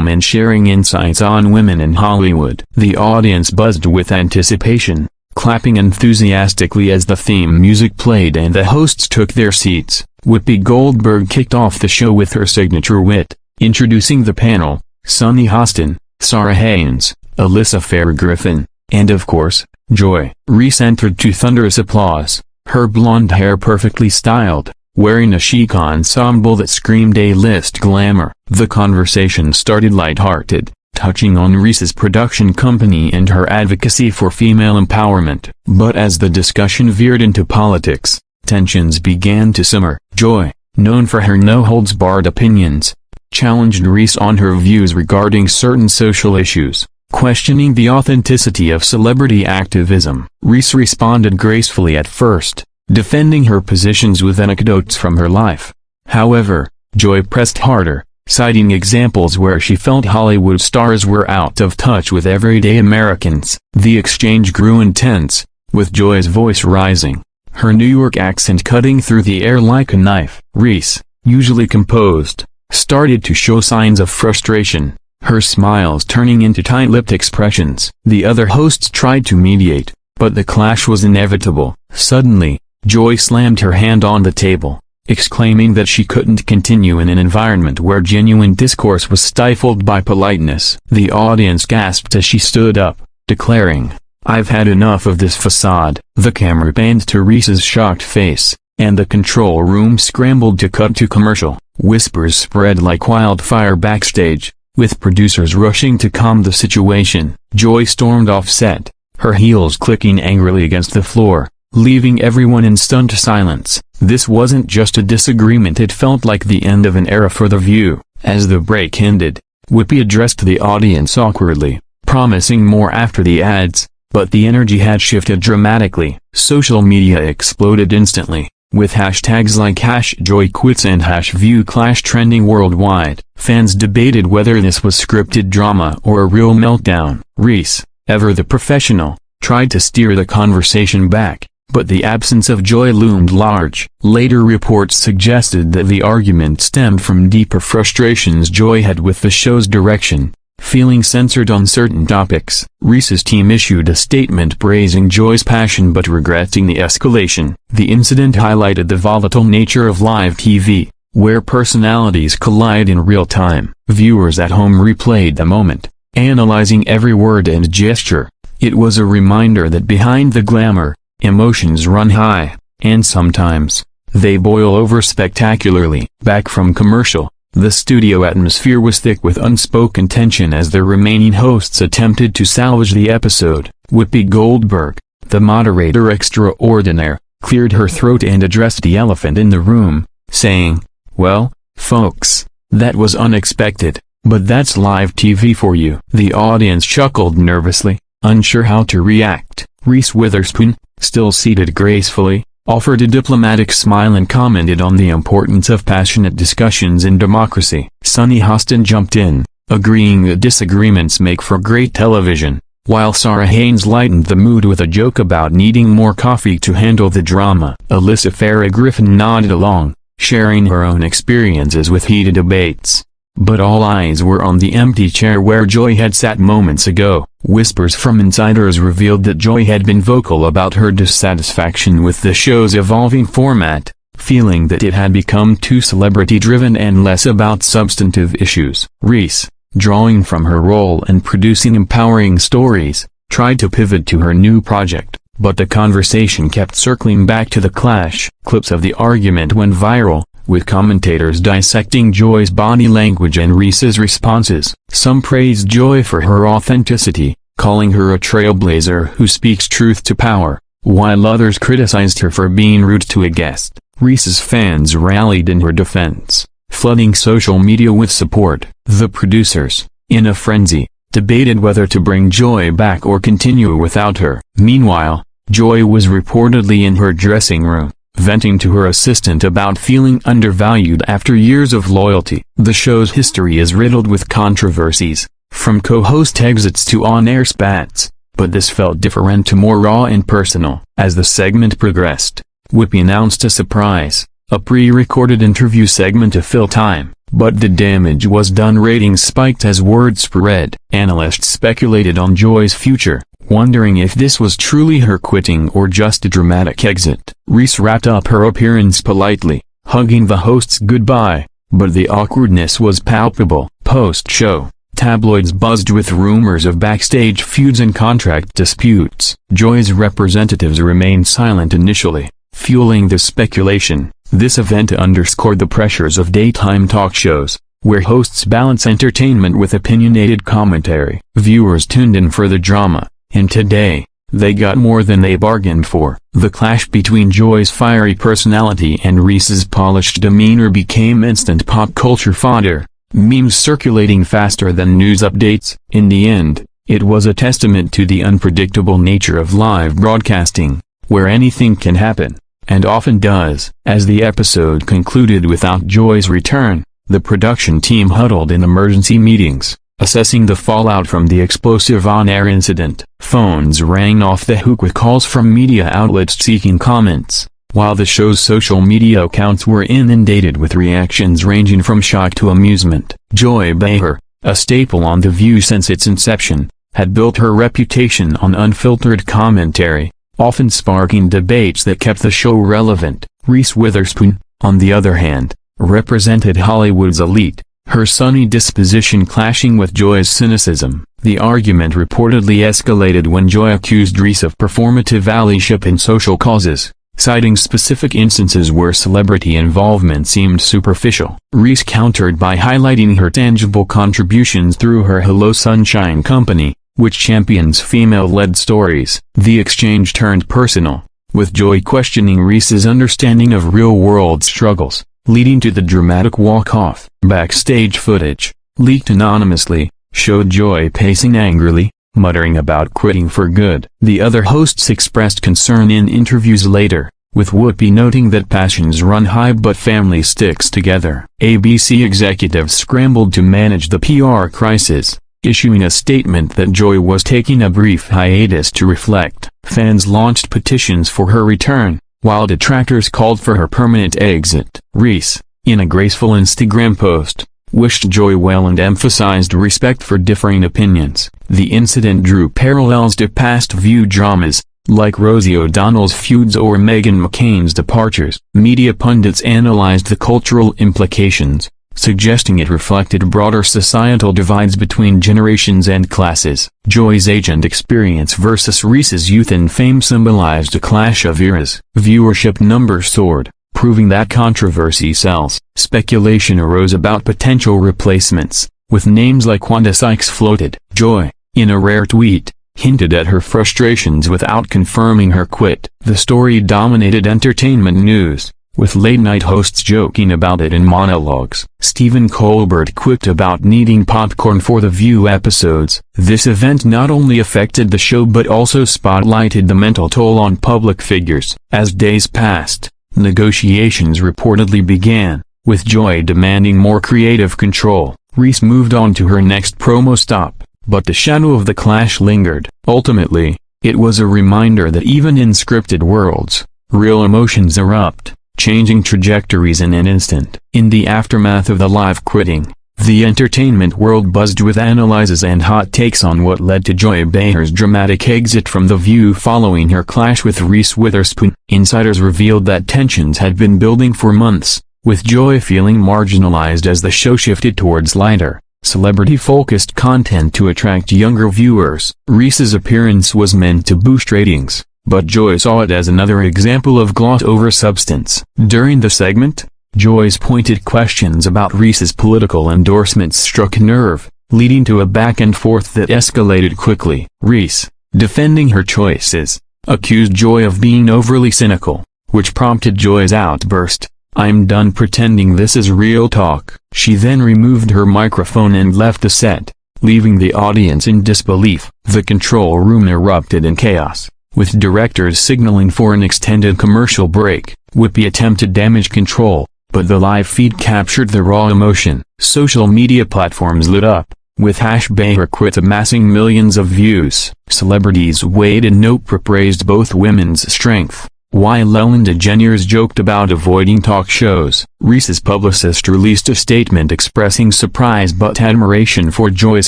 and sharing insights on women in Hollywood. The audience buzzed with anticipation, clapping enthusiastically as the theme music played and the hosts took their seats. Whoopi Goldberg kicked off the show with her signature wit, introducing the panel: Sunny Hostin, Sarah Haynes, Alyssa Farah-Griffin, and of course, Joy. Reese entered to thunderous applause, her blonde hair perfectly styled, wearing a chic ensemble that screamed A-list glamour. The conversation started light-hearted, touching on Reese's production company and her advocacy for female empowerment. But as the discussion veered into politics, tensions began to simmer. Joy, known for her no-holds-barred opinions, challenged Reese on her views regarding certain social issues, questioning the authenticity of celebrity activism. Reese responded gracefully at first, defending her positions with anecdotes from her life. However, Joy pressed harder, citing examples where she felt Hollywood stars were out of touch with everyday Americans. The exchange grew intense, with Joy's voice rising, her New York accent cutting through the air like a knife. Reese, usually composed, started to show signs of frustration, her smiles turning into tight-lipped expressions. The other hosts tried to mediate, but the clash was inevitable. Suddenly, Joy slammed her hand on the table, exclaiming that she couldn't continue in an environment where genuine discourse was stifled by politeness. The audience gasped as she stood up, declaring, "I've had enough of this facade." The camera panned to Reese's shocked face, and the control room scrambled to cut to commercial. Whispers spread like wildfire backstage, with producers rushing to calm the situation. Joy stormed off set, her heels clicking angrily against the floor, leaving everyone in stunned silence. This wasn't just a disagreement, it felt like the end of an era for The View. As the break ended, Whoopi addressed the audience awkwardly, promising more after the ads, but the energy had shifted dramatically. Social media exploded instantly, with hashtags like #JoyQuits and #ViewClash trending worldwide. Fans debated whether this was scripted drama or a real meltdown. Reese, ever the professional, tried to steer the conversation back, but the absence of Joy loomed large. Later reports suggested that the argument stemmed from deeper frustrations Joy had with the show's direction, feeling censored on certain topics. Reese's team issued a statement praising Joy's passion but regretting the escalation. The incident highlighted the volatile nature of live TV, where personalities collide in real time. Viewers at home replayed the moment, analyzing every word and gesture. It was a reminder that behind the glamour, emotions run high, and sometimes, they boil over spectacularly. Back from commercial, the studio atmosphere was thick with unspoken tension as the remaining hosts attempted to salvage the episode. Whoopi Goldberg, the moderator extraordinaire, cleared her throat and addressed the elephant in the room, saying, "Well, folks, that was unexpected, but that's live TV for you." The audience chuckled nervously, unsure how to react. Reese Witherspoon, still seated gracefully, offered a diplomatic smile and commented on the importance of passionate discussions in democracy. Sunny Hostin jumped in, agreeing that disagreements make for great television, while Sarah Haynes lightened the mood with a joke about needing more coffee to handle the drama. Alyssa Farah-Griffin nodded along, sharing her own experiences with heated debates. But all eyes were on the empty chair where Joy had sat moments ago. Whispers from insiders revealed that Joy had been vocal about her dissatisfaction with the show's evolving format, feeling that it had become too celebrity-driven and less about substantive issues. Reese, drawing from her role and producing empowering stories, tried to pivot to her new project, but the conversation kept circling back to the clash. Clips of the argument went viral, with commentators dissecting Joy's body language and Reese's responses. Some praised Joy for her authenticity, calling her a trailblazer who speaks truth to power, while others criticized her for being rude to a guest. Reese's fans rallied in her defense, flooding social media with support. The producers, in a frenzy, debated whether to bring Joy back or continue without her. Meanwhile, Joy was reportedly in her dressing room, venting to her assistant about feeling undervalued after years of loyalty. The show's history is riddled with controversies, from co-host exits to on-air spats, but this felt different, more raw and personal. As the segment progressed, Whoopi announced a surprise, a pre-recorded interview segment to fill time, but the damage was done. Ratings spiked as word spread. Analysts speculated on Joy's future, wondering if this was truly her quitting or just a dramatic exit. Reese wrapped up her appearance politely, hugging the hosts goodbye, but the awkwardness was palpable. Post-show, tabloids buzzed with rumors of backstage feuds and contract disputes. Joy's representatives remained silent initially, fueling the speculation. This event underscored the pressures of daytime talk shows, where hosts balance entertainment with opinionated commentary. Viewers tuned in for the drama, and today, they got more than they bargained for. The clash between Joy's fiery personality and Reese's polished demeanor became instant pop culture fodder, memes circulating faster than news updates. In the end, it was a testament to the unpredictable nature of live broadcasting, where anything can happen, and often does. As the episode concluded without Joy's return, the production team huddled in emergency meetings, assessing the fallout from the explosive on-air incident. Phones rang off the hook with calls from media outlets seeking comments, while the show's social media accounts were inundated with reactions ranging from shock to amusement. Joy Behar, a staple on The View since its inception, had built her reputation on unfiltered commentary, often sparking debates that kept the show relevant. Reese Witherspoon, on the other hand, represented Hollywood's elite, her sunny disposition clashing with Joy's cynicism. The argument reportedly escalated when Joy accused Reese of performative allyship in social causes, citing specific instances where celebrity involvement seemed superficial. Reese countered by highlighting her tangible contributions through her Hello Sunshine company, which champions female-led stories. The exchange turned personal, with Joy questioning Reese's understanding of real-world struggles, leading to the dramatic walk-off. Backstage footage, leaked anonymously, showed Joy pacing angrily, muttering about quitting for good. The other hosts expressed concern in interviews later, with Whoopi noting that passions run high but family sticks together. ABC executives scrambled to manage the PR crisis, issuing a statement that Joy was taking a brief hiatus to reflect. Fans launched petitions for her return, while detractors called for her permanent exit. Reese, in a graceful Instagram post, wished Joy well and emphasized respect for differing opinions. The incident drew parallels to past View dramas, like Rosie O'Donnell's feuds or Meghan McCain's departures. Media pundits analyzed the cultural implications, suggesting it reflected broader societal divides between generations and classes. Joy's age and experience versus Reese's youth and fame symbolized a clash of eras. Viewership numbers soared, proving that controversy sells. Speculation arose about potential replacements, with names like Wanda Sykes floated. Joy, in a rare tweet, hinted at her frustrations without confirming her quit. The story dominated entertainment news, with late-night hosts joking about it in monologues. Stephen Colbert quipped about needing popcorn for The View episodes. This event not only affected the show but also spotlighted the mental toll on public figures. As days passed, negotiations reportedly began, with Joy demanding more creative control. Reese moved on to her next promo stop, but the shadow of the clash lingered. Ultimately, it was a reminder that even in scripted worlds, real emotions erupt, changing trajectories in an instant. In the aftermath of the live quitting, the entertainment world buzzed with analyses and hot takes on what led to Joy Behar's dramatic exit from The View following her clash with Reese Witherspoon. Insiders revealed that tensions had been building for months, with Joy feeling marginalized as the show shifted towards lighter, celebrity-focused content to attract younger viewers. Reese's appearance was meant to boost ratings, but Joy saw it as another example of gloss over substance. During the segment, Joy's pointed questions about Reese's political endorsements struck a nerve, leading to a back-and-forth that escalated quickly. Reese, defending her choices, accused Joy of being overly cynical, which prompted Joy's outburst, "I'm done pretending, this is real talk." She then removed her microphone and left the set, leaving the audience in disbelief. The control room erupted in chaos, with directors signaling for an extended commercial break. Whoopi attempted damage control, but the live feed captured the raw emotion. Social media platforms lit up, with #Behar quit amassing millions of views. Celebrities weighed in. Oprah praised both women's strength, While Ellen DeGeneres joked about avoiding talk shows, Reese's publicist released a statement expressing surprise but admiration for Joy's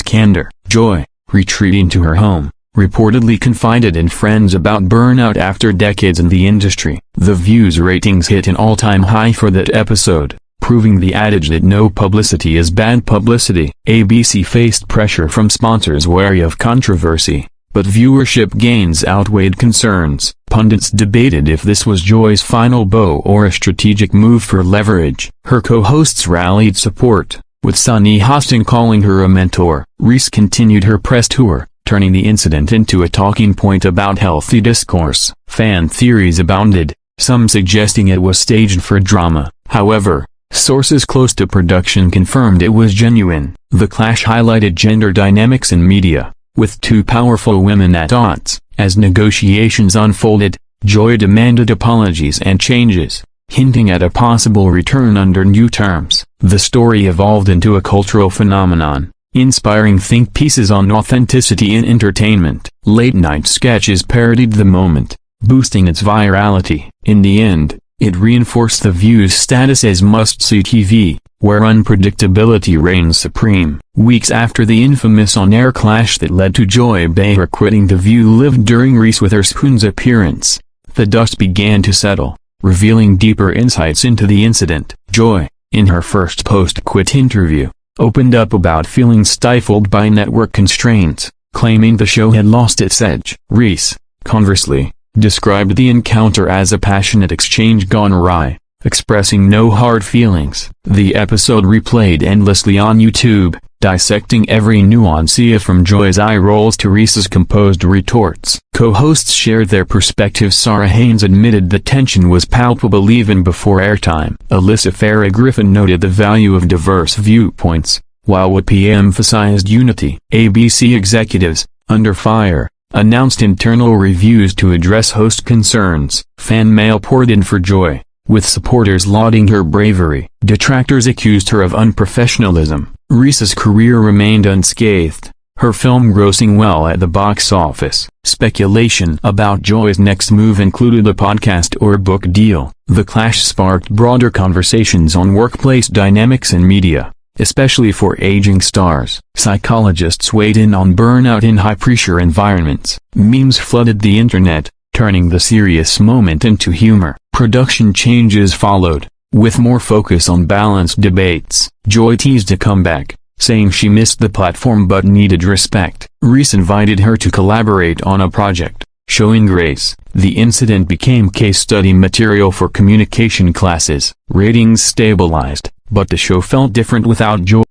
candor. Joy, retreating to her home, reportedly confided in friends about burnout after decades in the industry. The views ratings hit an all-time high for that episode, proving the adage that no publicity is bad publicity. ABC faced pressure from sponsors wary of controversy, but viewership gains outweighed concerns. Pundits debated if this was Joy's final bow or a strategic move for leverage. Her co-hosts rallied support, with Sunny Hostin calling her a mentor. Reese continued her press tour, turning the incident into a talking point about healthy discourse. Fan theories abounded, some suggesting it was staged for drama. However, sources close to production confirmed it was genuine. The clash highlighted gender dynamics in media, with two powerful women at odds. As negotiations unfolded, Joy demanded apologies and changes, hinting at a possible return under new terms. The story evolved into a cultural phenomenon, inspiring think pieces on authenticity in entertainment. Late-night sketches parodied the moment, boosting its virality. In the end, it reinforced The View's status as must-see TV, where unpredictability reigns supreme. Weeks after the infamous on-air clash that led to Joy Behar quitting The View lived during Reese Witherspoon's appearance, the dust began to settle, revealing deeper insights into the incident. Joy, in her first post-quit interview, opened up about feeling stifled by network constraints, claiming the show had lost its edge. Reese, conversely, described the encounter as a passionate exchange gone awry, expressing no hard feelings. The episode replayed endlessly on YouTube, dissecting every nuance from Joy's eye rolls to Reese's composed retorts. Co-hosts shared their perspectives. Sarah Haynes admitted the tension was palpable even before airtime. Alyssa Farah Griffin noted the value of diverse viewpoints, while Whoopi emphasized unity. ABC executives, under fire, announced internal reviews to address host concerns. Fan mail poured in for Joy, with supporters lauding her bravery. Detractors accused her of unprofessionalism. Reese's career remained unscathed, her film grossing well at the box office. Speculation about Joy's next move included a podcast or book deal. The clash sparked broader conversations on workplace dynamics in media, especially for aging stars. Psychologists weighed in on burnout in high-pressure environments. Memes flooded the internet, turning the serious moment into humor. Production changes followed, with more focus on balanced debates. Joy teased a comeback, saying she missed the platform but needed respect. Reese invited her to collaborate on a project, showing grace. The incident became case study material for communication classes. Ratings stabilized, but the show felt different without Joy.